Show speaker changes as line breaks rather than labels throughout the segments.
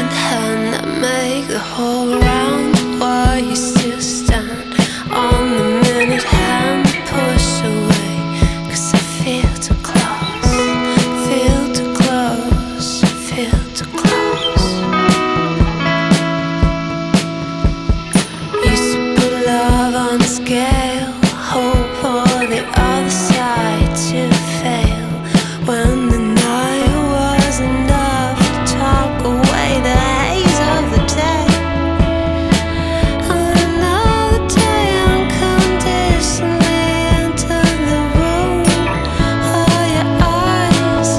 second hand that make the whole round. Why you still stand on the minute hand? Push away, 'cause I feel too close, feel too close, feel too close. Used to put love on scale, hope for the other side to fail. When the night was enough to talk away the haze of the day. Another day unconditionally enter the room of your eyes.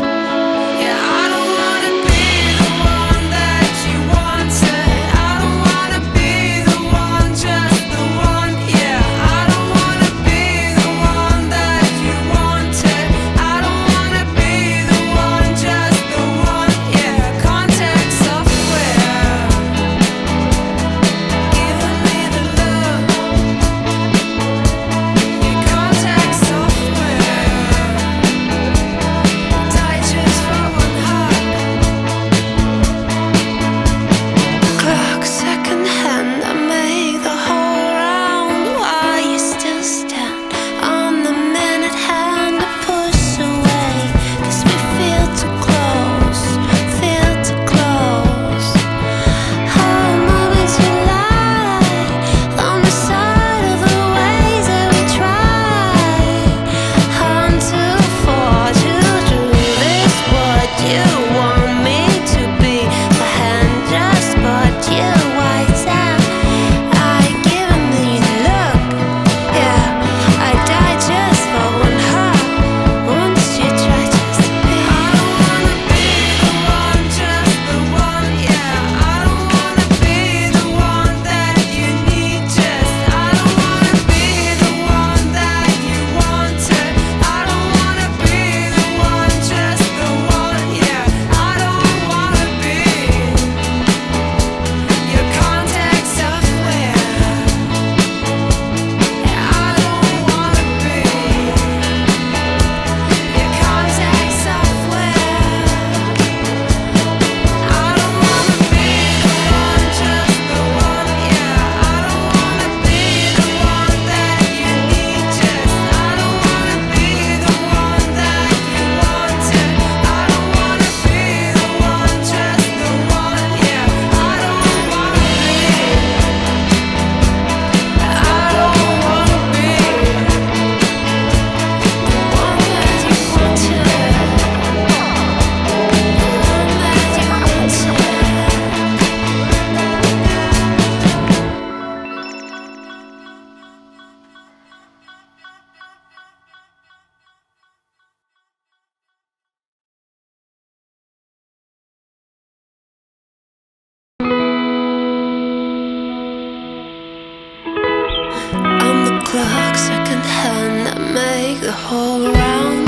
Yeah, I don't wanna be the one that you wanted. I don't wanna be the one, just the one. Yeah, I don't wanna be the one that you wanted. I don't wanna be the one, just the one. Yeah, contact software, giving me the look. Your contact software, die just for one hug. Clock second hand, I make the whole round. Why you still stand on the minute hand to push away? 'Cause we feel too close, feel too close. Oh, moving too light on the side of the ways that we try. I'm too far to do this. What you want me to be, the hand just but you white out. I given me the look. Yeah, I die just for one hug. Won't you try just to be? I don't wanna be the one, just the one. Yeah, I don't wanna be the one that you need. Just I don't wanna be the one that you wanted. I don't wanna be the one, just the one. Yeah, I don't wanna be your contact software. Yeah, I don't wanna be your contact software. I don't wanna be the one, just the one. Yeah, I don't wanna be the one that you need. Just I don't wanna be the one that you wanted. I don't wanna be the one, just the one. Yeah, I don't wanna be. I don't wanna be the one that you wanted. The one that you wanted. I'm the clock second hand that make the whole round.